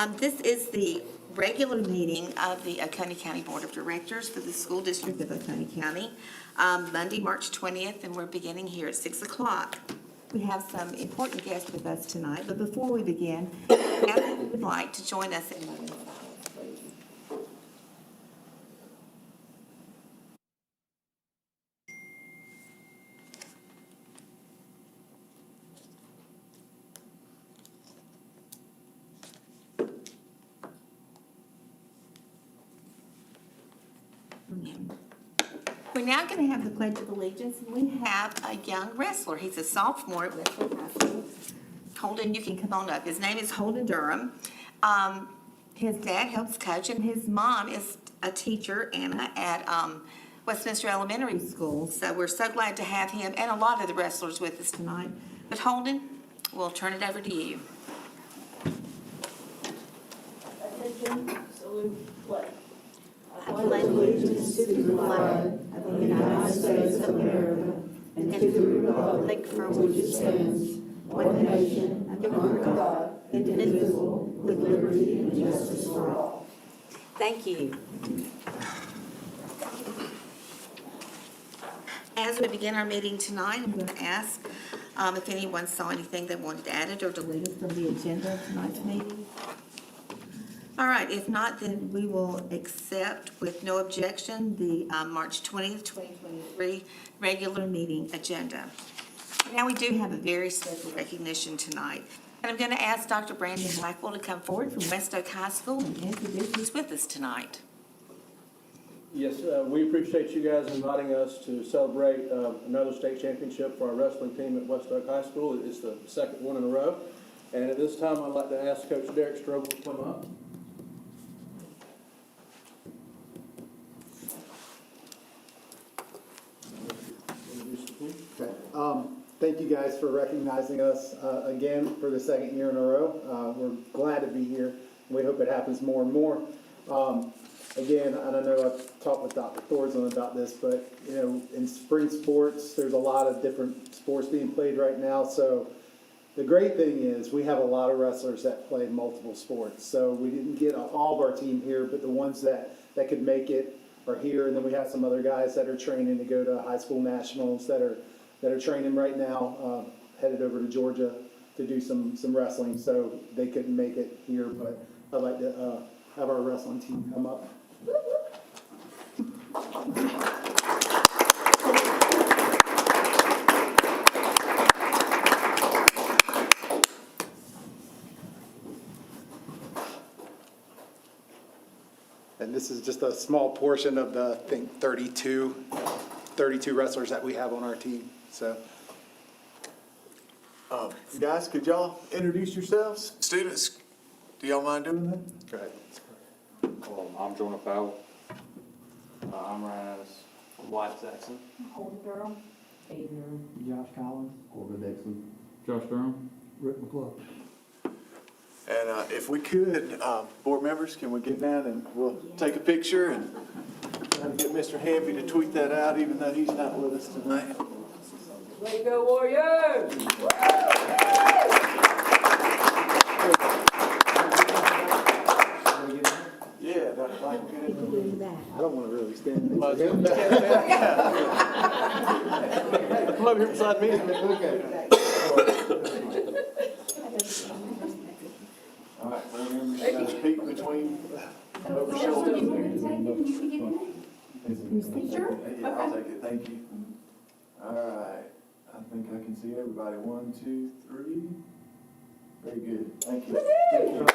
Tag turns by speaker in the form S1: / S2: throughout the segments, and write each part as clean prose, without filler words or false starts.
S1: This is the regular meeting of the Oconee County Board of Directors for the School District of Oconee County, Monday, March 20th, and we're beginning here at 6 o'clock. We have some important guests with us tonight, but before we begin, if you would like to join us in moment of silence, please. We're now going to have the Pledge of Allegiance, and we have a young wrestler. He's a sophomore at Westwood High School. Holden, you can come on up. His name is Holden Durham. His dad helps coach, and his mom is a teacher, Anna, at Westminster Elementary School. So we're so glad to have him and a lot of the wrestlers with us tonight. But Holden, we'll turn it over to you.
S2: Attention, salute, play.
S3: I pledge allegiance to the flag of the United States of America and to the republic for which it stands, one nation, under God, indivisible, with liberty and justice for all.
S1: Thank you. As we begin our meeting tonight, I'm going to ask if anyone saw anything they wanted added or deleted from the agenda of tonight's meeting. All right, if not, then we will accept with no objection the March 20th, 2023 regular meeting agenda. Now we do have a very special recognition tonight. And I'm going to ask Dr. Brandon Blackwell to come forward from West Oak High School and introduce who's with us tonight.
S4: Yes, we appreciate you guys inviting us to celebrate another state championship for our wrestling team at West Oak High School. It's the second one in a row. And at this time, I'd like to ask Coach Derek Strobel to come up.
S5: Okay. Thank you guys for recognizing us again for the second year in a row. We're glad to be here. We hope it happens more and more. Again, and I know I've talked with Dr. Thorson about this, but you know, in spring sports, there's a lot of different sports being played right now. So the great thing is we have a lot of wrestlers that play multiple sports. So we didn't get all of our team here, but the ones that could make it are here. And then we have some other guys that are training to go to high school nationals that are training right now, headed over to Georgia to do some wrestling. So they couldn't make it here, but I'd like to have our wrestling team come up. And this is just a small portion of the, I think, 32 wrestlers that we have on our team. So,
S6: Guys, could y'all introduce yourselves? Students, do y'all mind doing that?
S5: go ahead.
S7: I'm Jonah Powell. I'm Ryan White Saxon.
S2: Holden Durham.
S3: Aiden
S8: Josh Collins,
S7: Corbin Dixon.
S8: Josh Durham, Rick McClure.
S6: And if we could, board members, can we get down and we'll take a picture and try to get Mr. Hamby to tweet that out, even though he's not with us tonight.
S2: Way to go, Warriors!
S6: Yeah, Dr. Mike, get it.
S5: I don't want to really stand
S6: Well,
S5: there.
S6: Come over here beside me.
S5: Okay.
S6: All right, board members, got to peek between over shoulders.
S2: Sure.
S6: Yeah, I'll take it, thank you. All right, I think I can see everybody. 1, 2, 3. Very good, thank you.
S1: Thank you.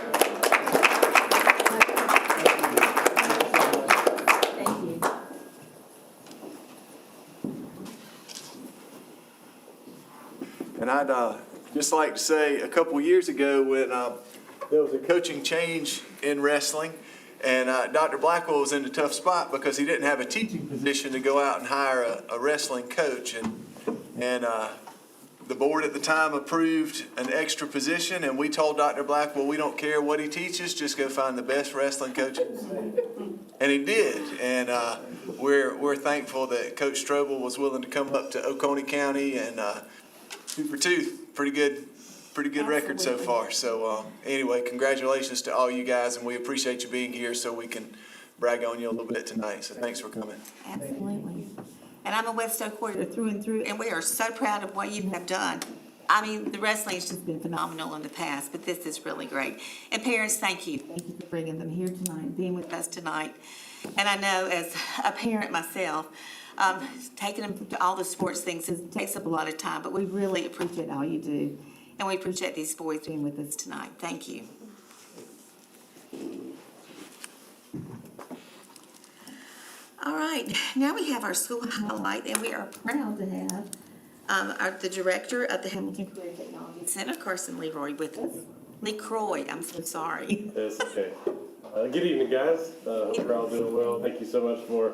S6: And I'd just like to say, a couple years ago when there was a coaching change in wrestling, and Dr. Blackwell was in a tough spot because he didn't have a teaching position to go out and hire a wrestling coach. And the board at the time approved an extra position, and we told Dr. Blackwell, we don't care what he teaches, just go find the best wrestling coach. And he did. And we're thankful that Coach Strobel was willing to come up to Oconee County and 2 for 2, pretty good pretty good record so far. So anyway, congratulations to all you guys, and we appreciate you being here so we can brag on you a little bit tonight. So thanks for coming.
S1: Absolutely. And I'm a West Oak warrior through and through, and we are so proud of what you have done. I mean, the wrestling has just been phenomenal in the past, but this is really great. And parents, thank you. Thank you for bringing them here tonight, being with us tonight. And I know as a parent myself, taking them to all the sports things takes up a lot of time, but we really appreciate all you do. And we appreciate these boys being with us tonight. Thank you. All right, now we have our school highlight, and we are proud to have the director of the Hamilton Career Technology Center, Carson Leroy, with us. LeCroy, I'm so sorry.
S9: It's okay. Good evening, guys. Hope you're all doing well. Thank you so much for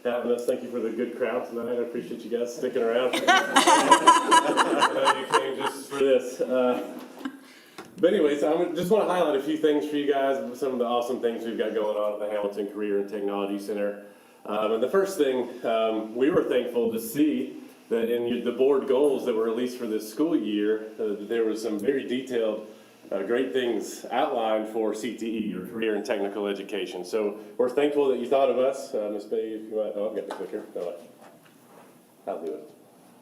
S9: having us. Thank you for the good crowd tonight. I appreciate you guys sticking around. I know you came just for this. But anyways, I just want to highlight a few things for you guys, some of the awesome things we've got going on at the Hamilton Career and Technology Center. And the first thing, we were thankful to see that in the board goals that were released for this school year, there was some very detailed great things outlined for CTE, or Career and Technical Education. So we're thankful that you thought of us. Ms. Bay, if you might, I've got the clicker. No, I'll do it.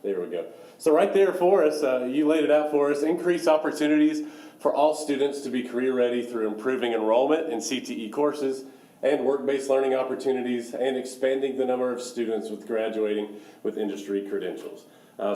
S9: There we go. So right there for us, you laid it out for us, increase opportunities for all students to be career ready through improving enrollment in CTE courses and work-based learning opportunities, and expanding the number of students with graduating with industry credentials.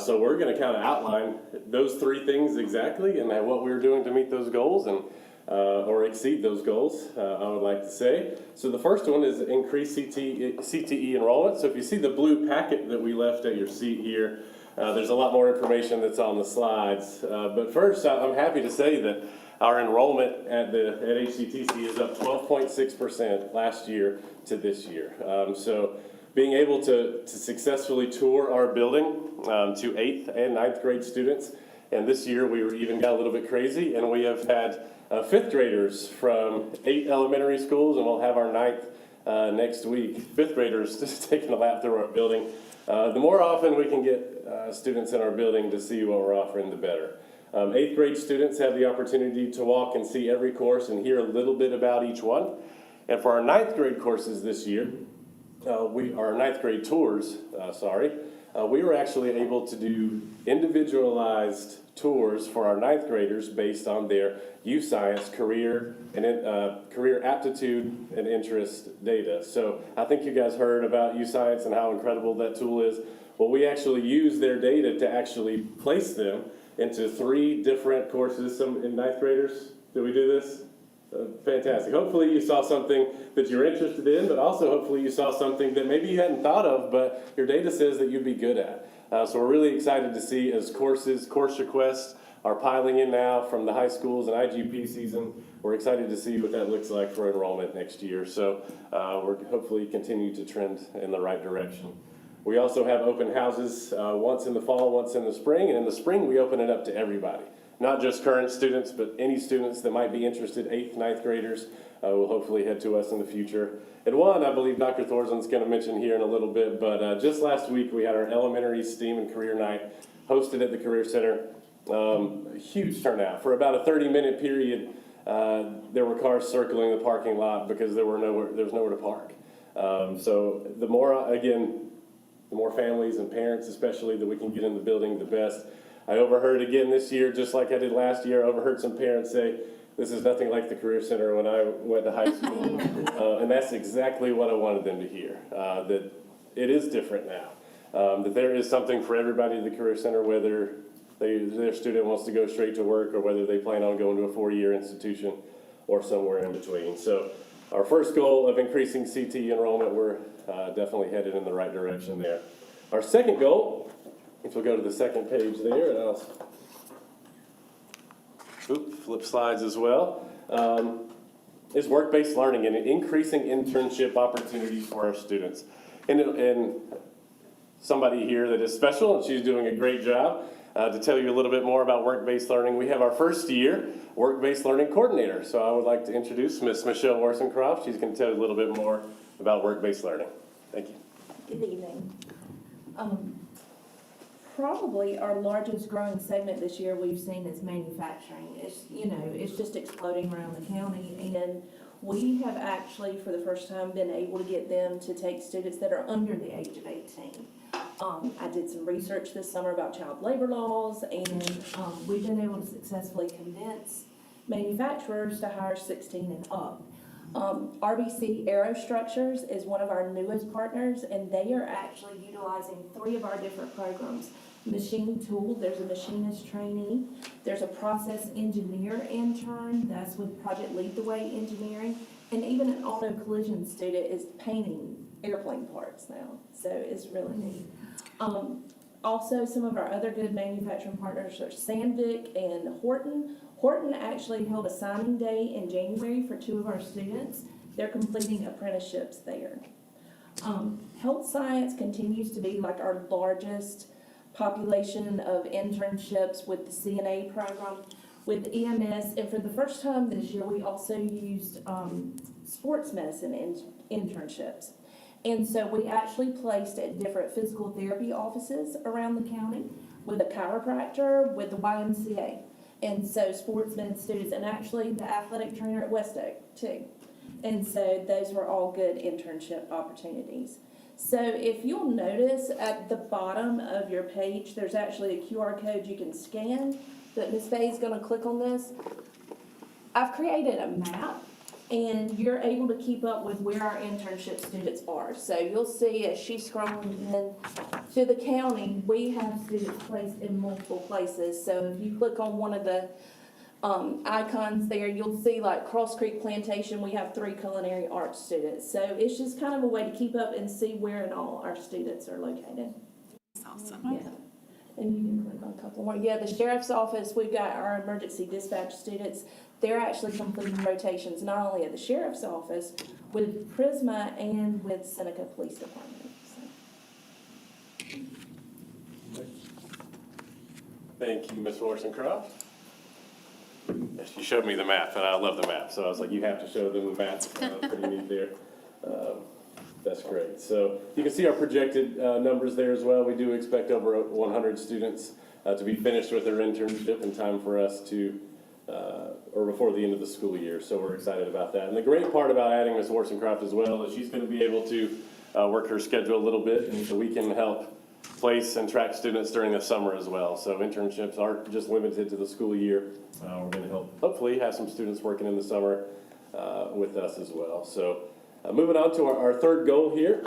S9: So we're going to kind of outline those three things exactly, and what we're doing to meet those goals and or exceed those goals, I would like to say. So the first one is increase CTE enrollment. So if you see the blue packet that we left at your seat here, there's a lot more information that's on the slides. But first, I'm happy to say that our enrollment at HCTC is up 12.6% last year to this year. So being able to successfully tour our building to 8th and 9th grade students, and this year we even got a little bit crazy, and we have had 5th graders from 8 elementary schools, and we'll have our 9th next week. 5th graders just taking a lap through our building. The more often we can get students in our building to see what we're offering, the better. 8th grade students have the opportunity to walk and see every course and hear a little bit about each one. And for our 9th grade courses this year, our 9th grade tours, we were actually able to do individualized tours for our 9th graders based on their youth science career and career aptitude and interest data. So I think you guys heard about youth science and how incredible that tool is. Well, we actually use their data to actually place them into 3 different courses. Some in 9th graders, did we do this? Fantastic. Hopefully you saw something that you're interested in, but also hopefully you saw something that maybe you hadn't thought of, but your data says that you'd be good at. So we're really excited to see as course requests are piling in now from the high schools and IGP season. We're excited to see what that looks like for enrollment next year. So we're hopefully continue to trend in the right direction. We also have open houses once in the fall, once in the spring, and in the spring we open it up to everybody. Not just current students, but any students that might be interested, 8th, 9th graders, will hopefully head to us in the future. And one, I believe Dr. Thorsen's going to mention here in a little bit, but just last week we had our elementary STEAM and Career Night hosted at the Career Center. A huge turnout. For about a 30-minute period, there were cars circling the parking lot because there was nowhere to park. So the more families and parents especially that we can get in the building, the best. I overheard again this year, just like I did last year, I overheard some parents say, this is nothing like the Career Center when I went to high school. And that's exactly what I wanted them to hear, that it is different now. That there is something for everybody at the Career Center, whether their student wants to go straight to work or whether they plan on going to a 4-year institution or somewhere in between. So our first goal of increasing CTE enrollment, we're definitely headed in the right direction there. Our second goal, if we'll go to the second page there, and I'll flip slides as well, is work-based learning and increasing internship opportunities for our students. And somebody here that is special, and she's doing a great job. To tell you a little bit more about work-based learning, we have our first year work-based learning coordinator. So I would like to introduce Ms. Michelle Warsencroft. She's going to tell you a little bit more about work-based learning. Thank you.
S10: Good evening.
S2: probably our largest growing segment this year we've seen is manufacturing. It's just exploding around the county, and we have actually, for the first time, been able to get them to take students that are under the age of 18. I did some research this summer about child labor laws, and we've been able to successfully convince manufacturers to hire 16 and up. RBC Aerostructures is one of our newest partners, and they are actually utilizing 3 of our different programs. Machine tool, there's a machinist trainee, there's a process engineer intern, that's with Project Lead the Way Engineering, and even an auto collision student is painting airplane parts now, so it's really neat. Also, some of our other good manufacturing partners are Sandvik and Horton. Horton actually held a signing day in January for 2 of our students. They're completing apprenticeships there. Health science continues to be like our largest population of internships with the CNA program, with EMS, and for the first time this year, we also used sports medicine internships. And so we actually placed at different physical therapy offices around the county with a chiropractor, with the YMCA. And so sports med students, and actually the athletic trainer at West Oak too. And so those were all good internship opportunities. So if you'll notice at the bottom of your page, there's actually a QR code you can scan, but Ms. Faye's gonna click on this. I've created a map, and you're able to keep up with where our internship students are. So you'll see as she's scrolling in to the county, we have students placed in multiple places. So if you click on one of the icons there, you'll see like Cross Creek Plantation, we have 3 culinary arts students. So it's just kind of a way to keep up and see where and all our students are located.
S1: That's awesome.
S2: Yeah. And you can click on a couple more. Yeah, the sheriff's office, we've got our emergency dispatch students. They're actually completing rotations, not only at the sheriff's office, with Prisma and with Seneca Police Department. So.
S9: Thank you, Ms. Wollstonecraft. Yes, you showed me the map, and I love the map, so I was like, you have to show them the map. Pretty neat there. That's great. So you can see our projected numbers there as well. We do expect over 100 students to be finished with their internship in time for us to, or before the end of the school year. So we're excited about that. And the great part about adding Ms. Wollstonecraft as well is she's going to be able to work her schedule a little bit, and so we can help place and track students during the summer as well. So internships aren't just limited to the school year. We're going to help, hopefully, have some students working in the summer with us as well. So moving on to our third goal here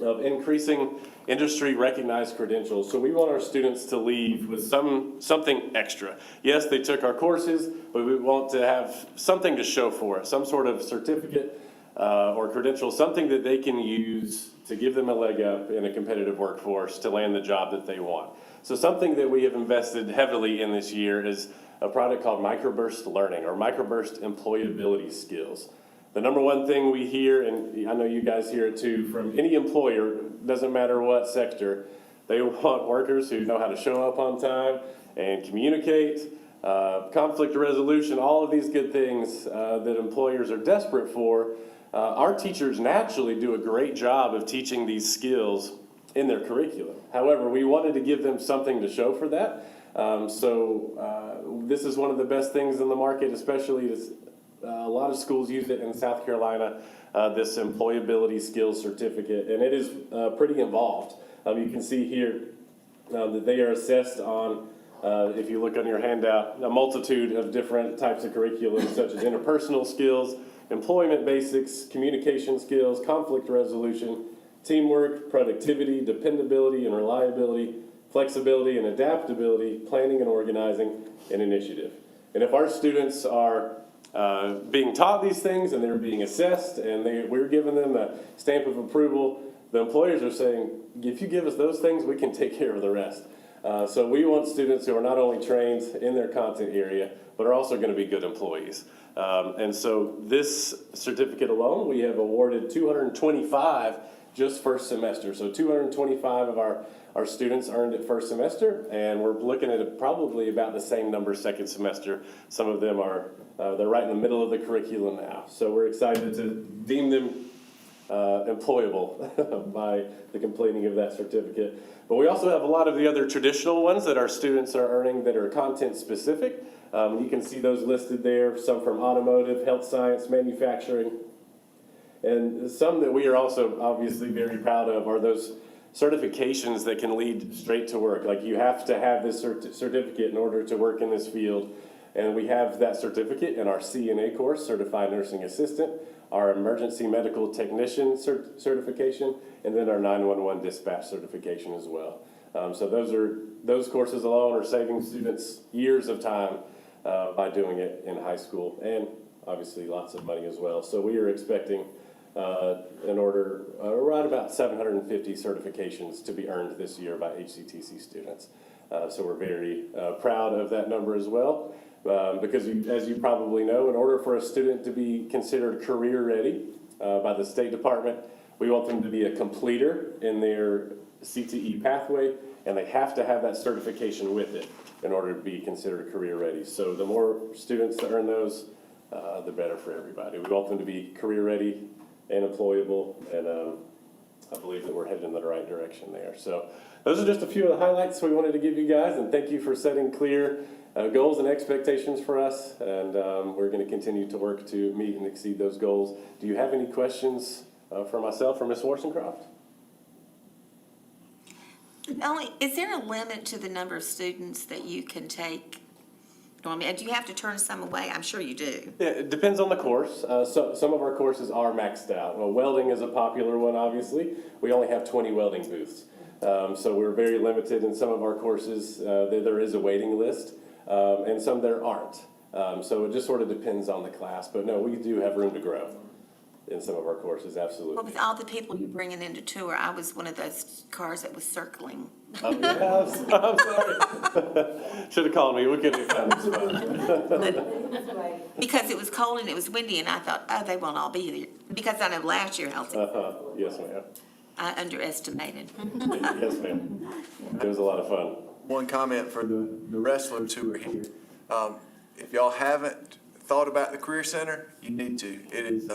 S9: of increasing industry recognized credentials. So we want our students to leave with something extra. Yes, they took our courses, but we want to have something to show for it, some sort of certificate or credential, something that they can use to give them a leg up in a competitive workforce to land the job that they want. So something that we have invested heavily in this year is a product called Microburst Learning, or Microburst Employability Skills. The number one thing we hear, and I know you guys hear it too, from any employer, doesn't matter what sector, they want workers who know how to show up on time and communicate, conflict resolution, all of these good things that employers are desperate for. Our teachers naturally do a great job of teaching these skills in their curriculum. However, we wanted to give them something to show for that. This is one of the best things in the market, especially as a lot of schools use it in South Carolina, this employability skills certificate, and it is pretty involved. You can see here that they are assessed on, if you look on your handout, a multitude of different types of curriculum, such as interpersonal skills, employment basics, communication skills, conflict resolution, teamwork, productivity, dependability and reliability, flexibility and adaptability, planning and organizing, and initiative. And if our students are being taught these things and they're being assessed and we're giving them a stamp of approval, the employers are saying, if you give us those things, we can take care of the rest. So we want students who are not only trained in their content area, but are also going to be good employees. And so this certificate alone, we have awarded 225 just first semester. So 225 of our students earned it first semester, and we're looking at probably about the same number second semester. Some of them are, they're right in the middle of the curriculum now. So we're excited to deem them employable by the completing of that certificate. But we also have a lot of the other traditional ones that our students are earning that are content specific. You can see those listed there, some from automotive, health science, manufacturing. And some that we are also obviously very proud of are those certifications that can lead straight to work. Like you have to have this certificate in order to work in this field. And we have that certificate in our CNA course, Certified Nursing Assistant, our Emergency Medical Technician certification, and then our 911 Dispatch certification as well. So those courses alone are saving students years of time by doing it in high school, and obviously lots of money as well. So we are expecting right about 750 certifications to be earned this year by HCTC students. So we're very proud of that number as well. Because as you probably know, in order for a student to be considered career ready by the State Department, we want them to be a completer in their CTE pathway, and they have to have that certification with it in order to be considered career ready. So the more students that earn those, the better for everybody. We want them to be career ready and employable, and I believe that we're headed in the right direction there. So those are just a few of the highlights we wanted to give you guys, and thank you for setting clear goals and expectations for us, and we're going to continue to work to meet and exceed those goals. Do you have any questions for myself or Ms. Warsencroft?
S1: Is there a limit to the number of students that you can take? I mean, do you have to turn some away? I'm sure you do.
S9: Yeah, it depends on the course. So some of our courses are maxed out. Well, welding is a popular one, obviously. We only have 20 welding booths. So we're very limited in some of our courses. There is a waiting list. And some there aren't. So it just sort of depends on the class. But no, we do have room to grow in some of our courses, absolutely.
S1: Well, with all the people you're bringing into tour, I was one of those cars that was circling.
S9: I'm sorry. Should have called me. We could have found this fun.
S1: Because it was cold and it was windy, and I thought, oh, they won't all be there. Because I know last year how
S9: Yes, ma'am.
S1: I underestimated.
S9: Yes, ma'am. It was a lot of fun.
S6: One comment for the wrestlers who are here. If y'all haven't thought about the Career Center, you need to. It is,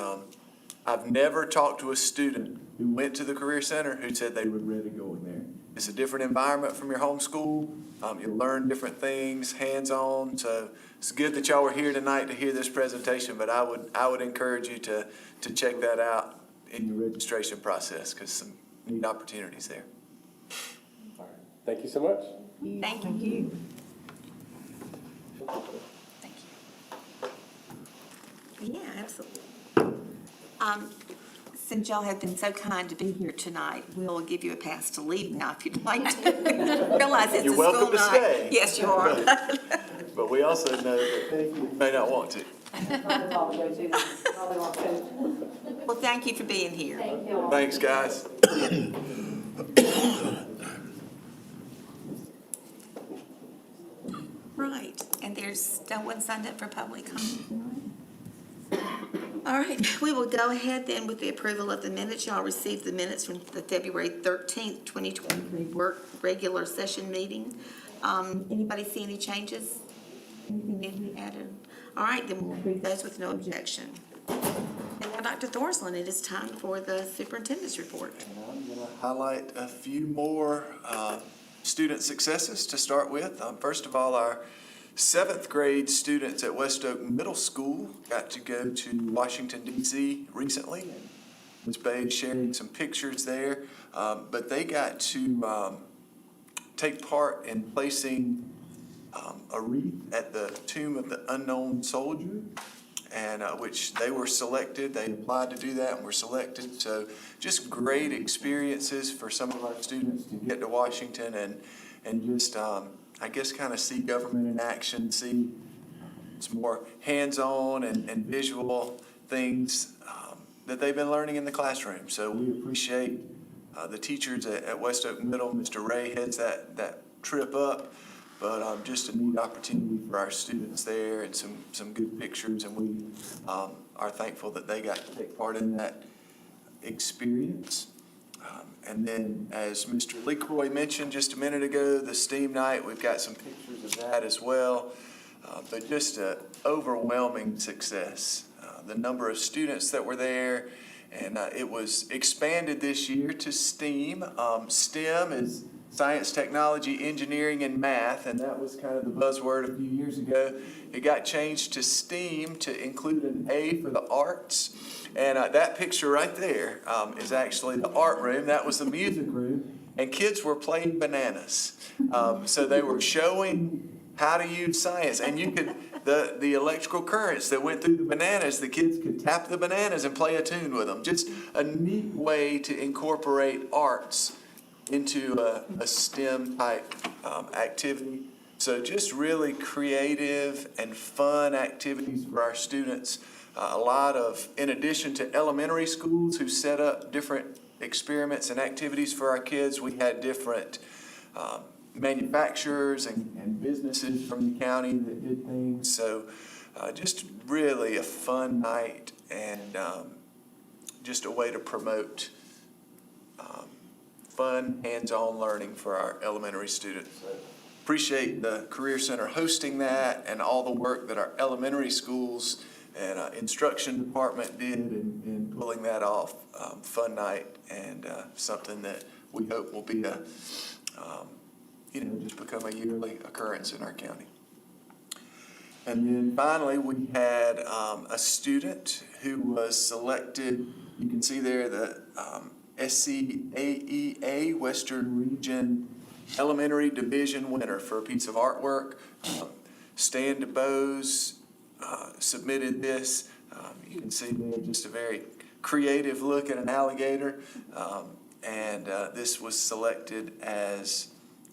S6: I've never talked to a student who went to the Career Center who said they would rather go in there. It's a different environment from your home school. You'll learn different things, hands-on. So it's good that y'all were here tonight to hear this presentation, but I would encourage you to check that out in your registration process, because some neat opportunities there.
S9: All right. Thank you so much.
S1: Thank you. Thank you. Yeah, absolutely. Since y'all have been so kind to be here tonight, we'll give you a pass to leave now if you'd like to. Realize it's
S6: You're
S1: a
S6: welcome
S1: school
S6: to
S1: night.
S6: stay.
S1: Yes, you are.
S6: But we also know that you may not want to.
S1: Well, thank you for being here.
S6: Thanks, guys.
S1: Right, and there's no one signed up for public comment. All right, we will go ahead then with the approval of the minutes. Y'all received the minutes from the February 13th, 2023 regular session meeting. Anybody see any changes? Anything need to be added? All right, then we'll approve those with no objection. And now, Dr. Thorsland, it is time for the superintendent's report.
S6: I'm going to highlight a few more student successes to start with. First of all, our 7th grade students at West Oak Middle School got to go to Washington, D.C. recently. Ms. Babe sharing some pictures there, but they got to take part in placing a wreath at the tomb of the unknown soldier, and which they were selected. They applied to do that and were selected. So just great experiences for some of our students to get to Washington and just, I guess, kind of see government in action, see some more hands-on and visual things that they've been learning in the classroom. So we appreciate the teachers at West Oak Middle. Mr. Ray heads that trip up. But just a neat opportunity for our students there, and some good pictures, and we are thankful that they got to take part in that experience. And then, as Mr. LeCroy mentioned just a minute ago, the STEAM night, we've got some pictures of that as well. But just an overwhelming success. The number of students that were there And it was expanded this year to STEAM. STEM is science, technology, engineering, and math, and that was kind of the buzzword a few years ago. It got changed to STEAM to include an A for the arts. And that picture right there is actually the art room. That was the music room. And kids were playing bananas. So they were showing how to use science. And you could, the electrical currents that went through the bananas, the kids could tap the bananas and play a tune with them. Just a neat way to incorporate arts into a STEM type activity. So just really creative and fun activities for our students. A lot of, in addition to elementary schools who set up different experiments and activities for our kids, we had different manufacturers and businesses from the county that did things. So just really a fun night and just a way to promote fun, hands-on learning for our elementary students. Appreciate the Career Center hosting that and all the work that our elementary schools and instruction department did in pulling that off. Fun night and something that we hope will be just become a yearly occurrence in our county. And then finally, we had a student who was selected. You can see there the SCAEA Western Region Elementary Division winner for a piece of artwork. Stan DeBose submitted this. You can see there just a very creative look at an alligator. And this was selected as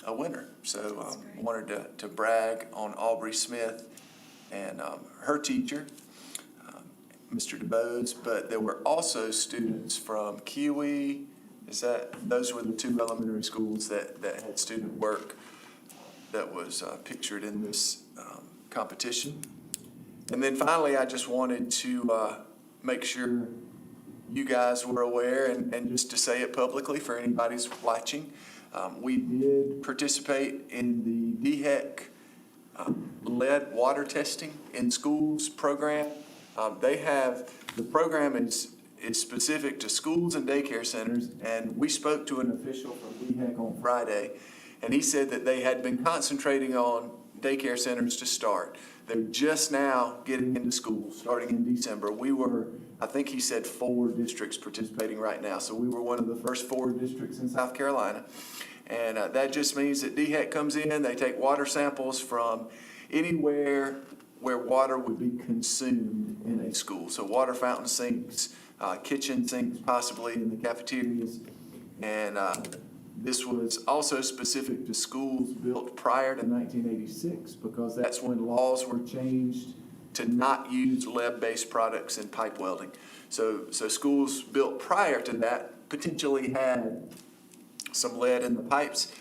S6: a winner. So I wanted to brag on Aubrey Smith and her teacher, Mr. DeBose, but there were also students from Kiwi. Those were the two elementary schools that had student work that was pictured in this competition. And then finally, I just wanted to make sure you guys were aware and just to say it publicly for anybody who's watching. We did participate in the DHEC lead water testing in schools program. The program is specific to schools and daycare centers, and we spoke to an official from DHEC on Friday, and he said that they had been concentrating on daycare centers to start. They're just now getting into schools, starting in December. We were, I think he said 4 districts participating right now, so we were one of the first 4 districts in South Carolina. And that just means that DHEC comes in, they take water samples from anywhere where water would be consumed in a school. So water fountain sinks, kitchen sinks possibly in the cafeterias. And this was also specific to schools built prior to 1986 because that's when laws were changed to not use lead-based products in pipe welding. So schools built prior to that potentially had some lead in the pipes.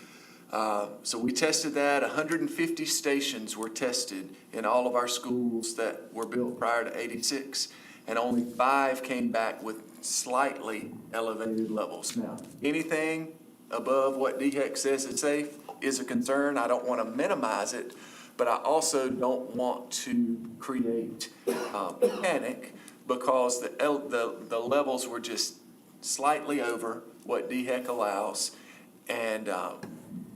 S6: So we tested that. 150 stations were tested in all of our schools that were built prior to 86, and only 5 came back with slightly elevated levels. Now, anything above what DHEC says is safe is a concern. I don't want to minimize it, but I also don't want to create panic because the levels were just slightly over what DHEC allows, and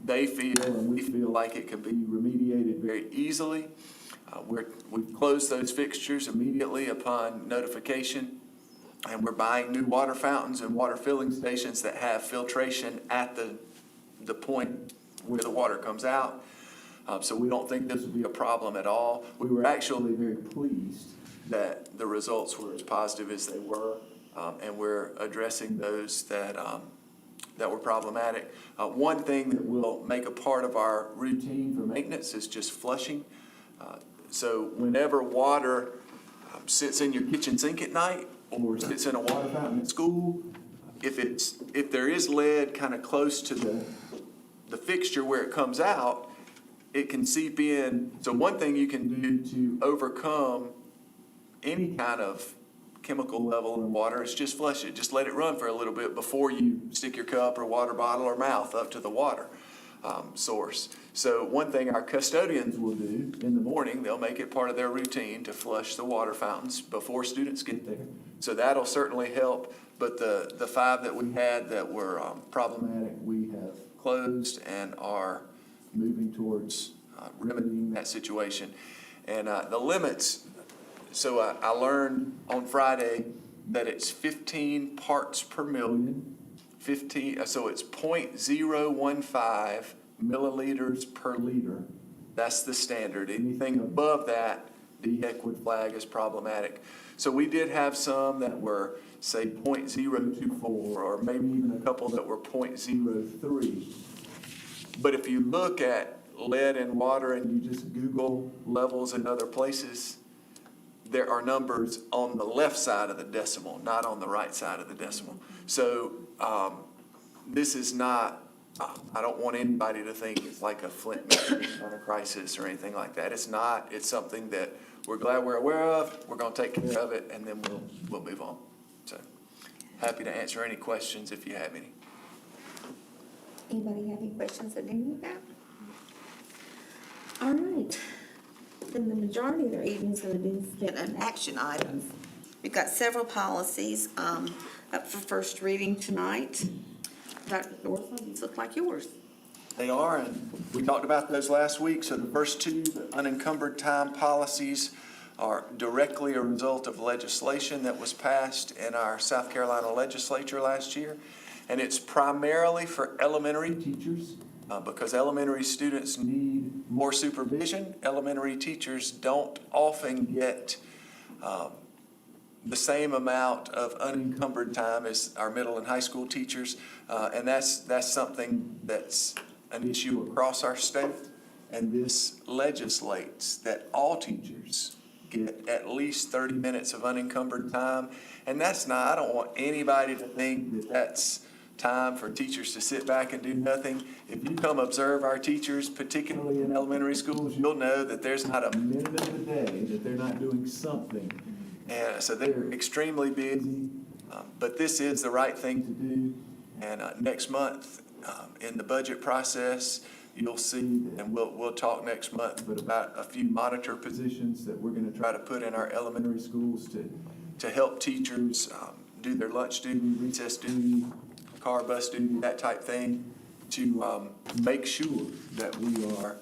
S6: they feel and we feel like it can be remediated very easily. We've closed those fixtures immediately upon notification, and we're buying new water fountains and water filling stations that have filtration at the point where the water comes out. So we don't think this will be a problem at all. We were actually very pleased that the results were as positive as they were, and we're addressing those that were problematic. One thing that we'll make a part of our routine for maintenance is just flushing. So whenever water sits in your kitchen sink at night or sits in a water fountain at school, if there is lead kind of close to the fixture where it comes out, it can seep in. So one thing you can do to overcome any kind of chemical level in water is just flush it. Just let it run for a little bit before you stick your cup or water bottle or mouth up to the water source. So one thing our custodians will do in the morning, they'll make it part of their routine to flush the water fountains before students get there. So that'll certainly help But the 5 that we had that were problematic, we have closed and are moving towards remedying that situation. And the limits, so I learned on Friday that it's 15 parts per million, 15, so it's 0.015 milliliters per liter. That's the standard. Anything above that, DHEC would flag as problematic. So we did have some that were, say, 0.024, or maybe even a couple that were 0.03. But if you look at lead in water and you just Google levels in other places, there are numbers on the left side of the decimal, not on the right side of the decimal. So this is not, I don't want anybody to think it's like a Flint, Michigan kind of crisis or anything like that. It's not. It's something that we're glad we're aware of. We're going to take care of it, and then we'll move on. So happy to answer any questions if you have any.
S1: Anybody have any questions that didn't get that? All right. Then the majority of their evening's going to be spent on action items. We've got several policies up for first reading tonight. Dr. Dorsey, these look like yours.
S6: They are, and we talked about those last week. So the first 2, the unencumbered time policies, are directly a result of legislation that was passed in our South Carolina legislature last year. And it's primarily for elementary teachers because elementary students need more supervision. Elementary teachers don't often get the same amount of unencumbered time as our middle and high school teachers. And that's something that's an issue across our state. And this legislates that all teachers get at least 30 minutes of unencumbered time. And that's not, I don't want anybody to think that that's time for teachers to sit back and do nothing. If you come observe our teachers, particularly in elementary schools, you'll know that there's not a minute of the day that they're not doing something. And so they're extremely busy, but this is the right thing to do. And next month, in the budget process, you'll see, and we'll talk next month, but about a few monitor positions that we're going to try to put in our elementary schools to help teachers do their lunch duty, recess duty, car bus duty, that type thing, to make sure that we are,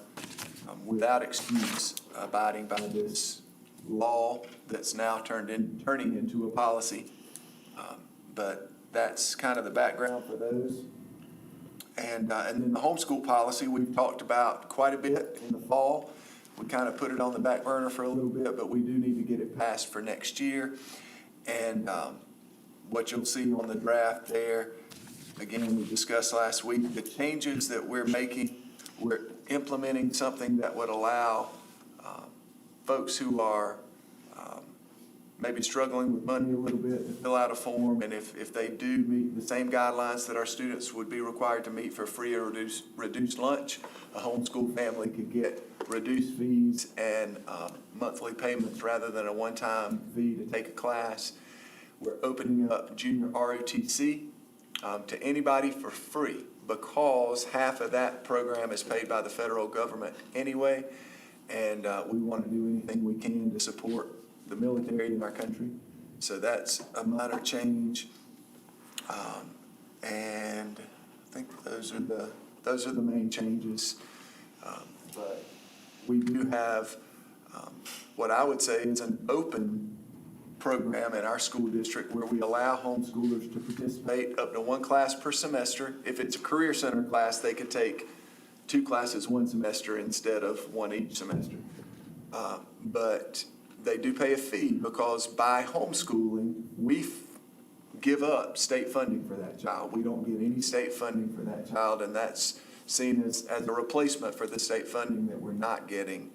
S6: without excuse, abiding by this law that's now turning into a policy. But that's kind of the background for those. And then the homeschool policy we've talked about quite a bit in the fall. We kind of put it on the back burner for a little bit, but we do need to get it passed for next year. And what you'll see on the draft there, again, we discussed last week, the changes that we're making, we're implementing something that would allow folks who are maybe struggling with money a little bit to fill out a form, and if they do meet the same guidelines that our students would be required to meet for free or reduced lunch, a homeschool family could get reduced fees and monthly payments rather than a one-time fee to take a class. We're opening up junior ROTC to anybody for free because half of that program is paid by the federal government anyway, and we want to do anything we can to support the military in our country. So that's a minor change. And I think those are the main changes. But we do have what I would say is an open program in our school district where we allow homeschoolers to participate up to 1 class per semester. If it's a career center class, they could take 2 classes one semester instead of 1 each semester. But they do pay a fee because by homeschooling, we give up state funding for that child. We don't get any state funding for that child, and that's seen as a replacement for the state funding that we're not getting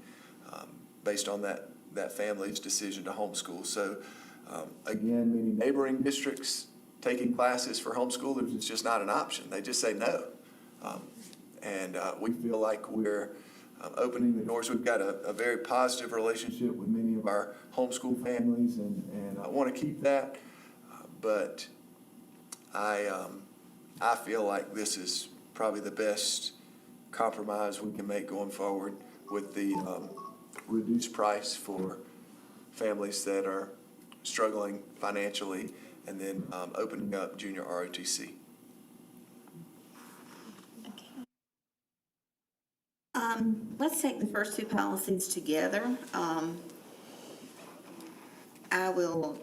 S6: based on that family's decision to homeschool. So again, many neighboring districts taking classes for homeschoolers is just not an option. They just say no. And we feel like we're opening the doors. We've got a very positive relationship with many of our homeschool families, and I want to keep that. But I feel like this is probably the best compromise we can make going forward with the reduced price for families that are struggling financially and then opening up junior ROTC.
S1: Let's take the first two policies together. I will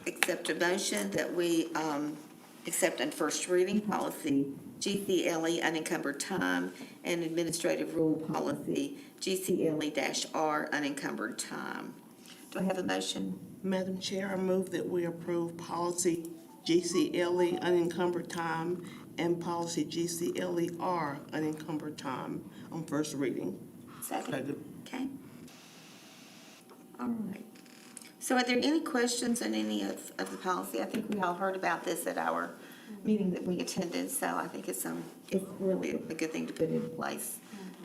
S1: accept a motion that we accept on first reading policy GCLE unencumbered time and administrative rule policy GCLE-R unencumbered time. Do I have a motion?
S10: Madam Chair, I move that we approve policy GCLE unencumbered time and policy GCLE-R unencumbered time on first reading.
S1: Second. Okay. All right. So are there any questions on any of the policy? I think we all heard about this at our meeting that we attended, so I think it's really a good thing to put into place.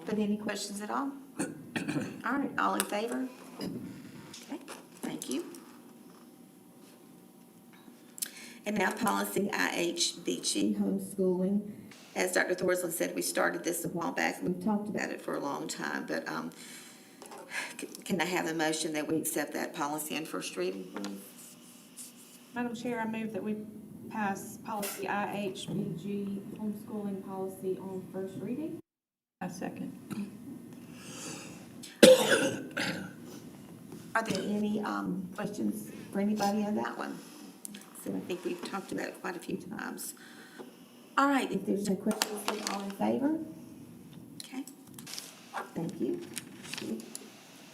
S1: But any questions at all? All right, all in favor? Okay, thank you. And now policy IHBG, homeschooling. As Dr. Thorson said, we started this a while back. We've talked about it for a long time, but can I have a motion that we accept that policy on first reading, please?
S11: Madam Chair, I move that we pass policy IHBG homeschooling policy on first reading.
S10: I second.
S1: Are there any questions for anybody on that one? So I think we've talked about it quite a few times. All right, if there's no questions, then all in favor? Okay, thank you.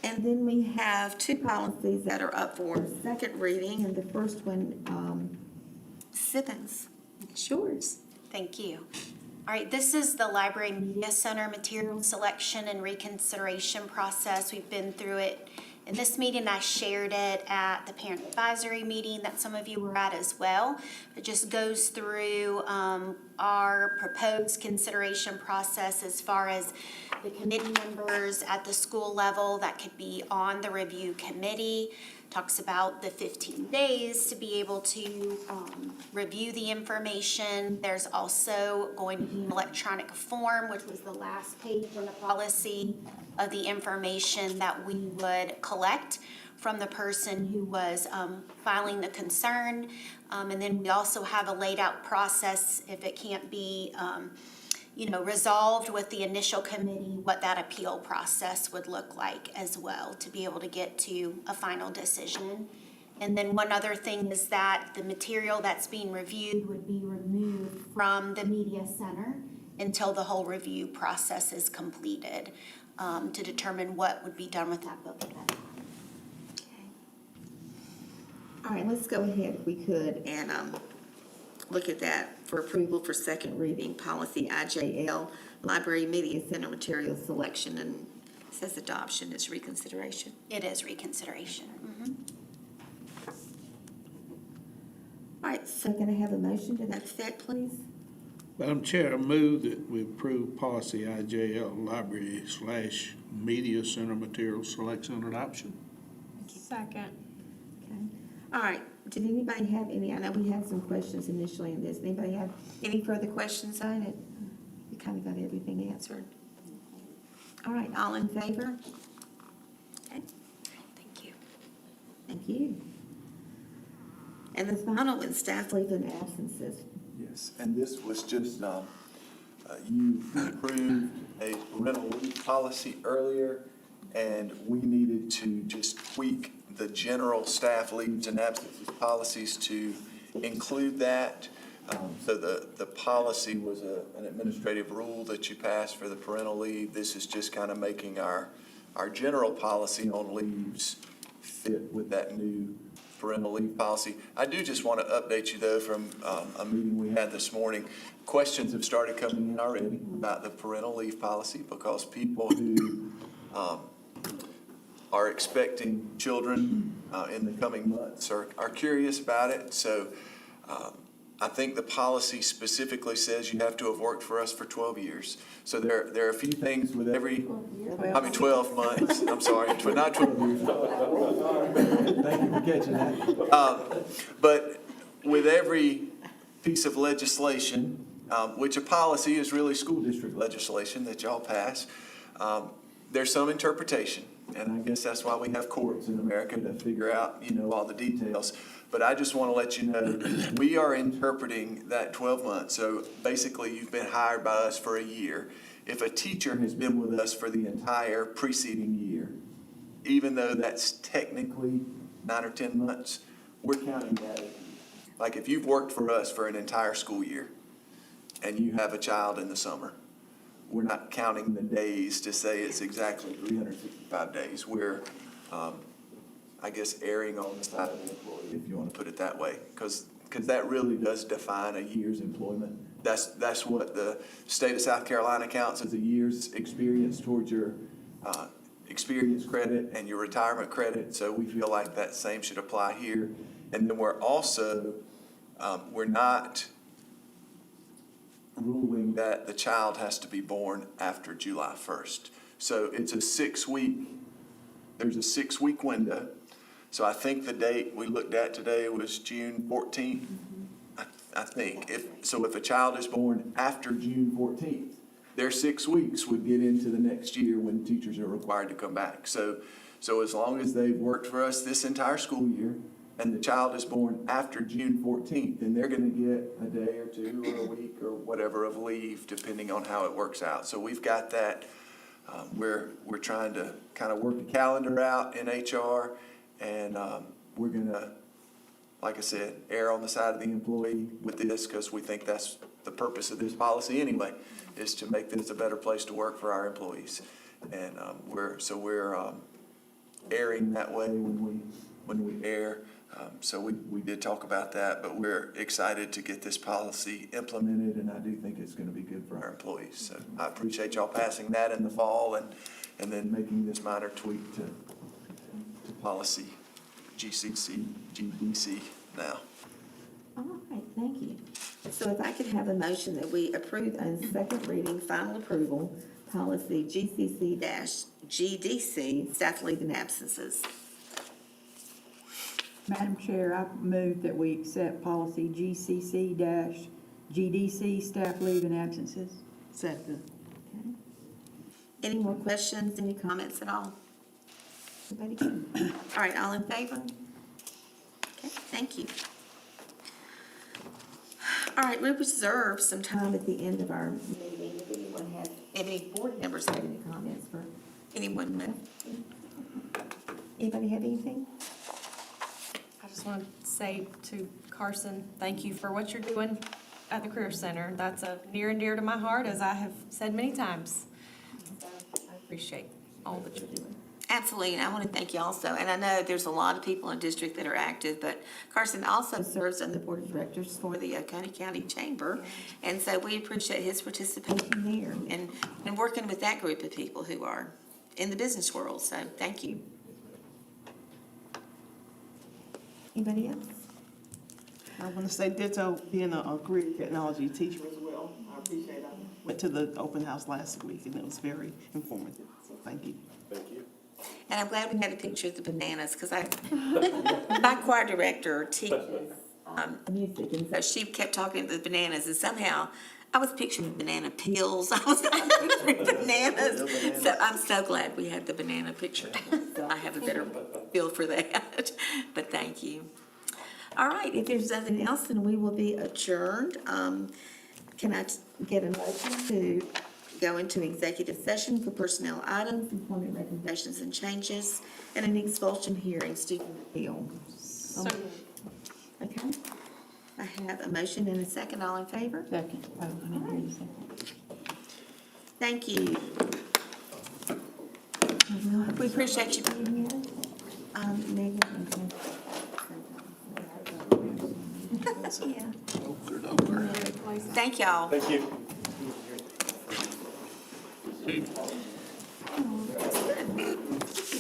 S1: And then we have two policies that are up for second reading, and the first one, Sippens. It's yours.
S12: Thank you. All right, this is the Library Media Center material selection and reconsideration process. We've been through it in this meeting. I shared it at the parent advisory meeting that some of you were at as well. It just goes through our proposed consideration process as far as the committee members at the school level that could be on the review committee. Talks about the 15 days to be able to review the information. There's also going to be an electronic form, which was the last page in the policy, of the information that we would collect from the person who was filing the concern. And then we also have a laid out process if it can't be resolved with the initial committee, what that appeal process would look like as well to be able to get to a final decision. And then one other thing is that the material that's being reviewed would be removed from the media center until the whole review process is completed to determine what would be done with that book at that time.
S1: All right, let's go ahead, if we could, and look at that for approval for second reading, policy IJL, Library Media Center material selection, and it says adoption is reconsideration.
S12: It is reconsideration.
S1: All right, so can I have a motion to that effect, please?
S8: Madam Chair, I move that we approve policy IJL Library/Media Center material selection and adoption.
S11: Second.
S1: Okay. All right, did anybody have any, I know we had some questions initially in this. Anybody have any further questions on it? We kind of got everything answered. All right, all in favor? Okay,
S12: Thank you.
S1: thank you. And the final one, staff leave and absences.
S6: Yes, and this was just, you approved a parental leave policy earlier, and we needed to just tweak the general staff leaves and absences policies to include that. So the policy was an administrative rule that you passed for the parental leave. This is just kind of making our general policy on leaves fit with that new parental leave policy. I do just want to update you though from a meeting we had this morning. Questions have started coming in already about the parental leave policy because people who are expecting children in the coming months are curious about it. So I think the policy specifically says you have to have worked for us for 12 years. So there are a few things with every, 12 months. I'm sorry, not 12 years. Thank you for catching that. But with every piece of legislation, which a policy is really school district legislation that y'all pass, there's some interpretation. And I guess that's why we have courts in America, to figure out, you know, all the details. But I just want to let you know, we are interpreting that 12 months. So basically, you've been hired by us for a year. If a teacher has been with us for the entire preceding year, even though that's technically 9 or 10 months, we're counting that. Like if you've worked for us for an entire school year and you have a child in the summer, we're not counting the days to say it's exactly 365 days. We're, I guess, erring on the side of the employee, if you want to put it that way, because that really does define a year's employment. That's what the state of South Carolina counts as a year's experience towards your experience credit and your retirement credit. So we feel like that same should apply here. And then we're also, we're not ruling that the child has to be born after July 1st. So it's a 6-week, there's a 6-week window. So I think the date we looked at today was June 14th, I think. If a child is born after June 14th, their 6 weeks would get into the next year when teachers are required to come back. So as long as they've worked for us this entire school year and the child is born after June 14th, then they're going to get a day or two or a week or whatever of leave, depending on how it works out. So we've got that. We're trying to kind of work the calendar out in HR, and we're going to, like I said, err on the side of the employee with this, because we think that's the purpose of this policy anyway, is to make this a better place to work for our employees. And we're erring that way when we err. So we did talk about that, but we're excited to get this policy implemented, and I do think it's going to be good for our employees. So I appreciate y'all passing that in the fall and then making this minor tweak to policy GDC now.
S1: All right, thank you. So if I could have a motion that we approve on second reading, final approval, policy GCC-GDC, staff leave and absences.
S3: Madam Chair, I move that we accept policy GCC-GDC, staff leave and absences.
S10: Second.
S1: Okay. Any more questions, any comments at all? Anybody? All right, all in favor? Okay, thank you. All right, we reserve some time at the end of our meeting. If anyone has, any board members have any comments for anyone? Anybody have anything?
S11: I just want to say to Carson, thank you for what you're doing at the Career Center. That's near and dear to my heart, as I have said many times. So I appreciate all that you're doing.
S1: Absolutely, and I want to thank you also. And I know there's a lot of people in the district that are active, but Carson also serves on the board of directors for the Oconee County Chamber. And so we appreciate his participation there and working with that group of people who are in the business world. So thank you. Anybody else?
S10: I want to say ditto, being a career technology teacher as well. I appreciate it. I went to the open house last week, and it was very informative. So thank you.
S9: Thank you.
S1: And I'm glad we had a picture of the bananas, because my choir director teaches music, and so she kept talking about the bananas, and somehow I was picturing banana peels. I was picturing bananas. So I'm so glad we had the banana picture. So I have a better feel for that. But thank you. All right, if there's nothing else, then we will be adjourned. Can I get a motion to go into executive session for personnel items, employment recommendations and changes, and an expulsion hearing, student appeal?
S11: So
S1: Okay. I have a motion and a second. All in favor?
S3: Second. Oh, I didn't hear you say.
S1: Thank you. We appreciate you being here. Megan. Yeah. Thank y'all.
S9: Thank you.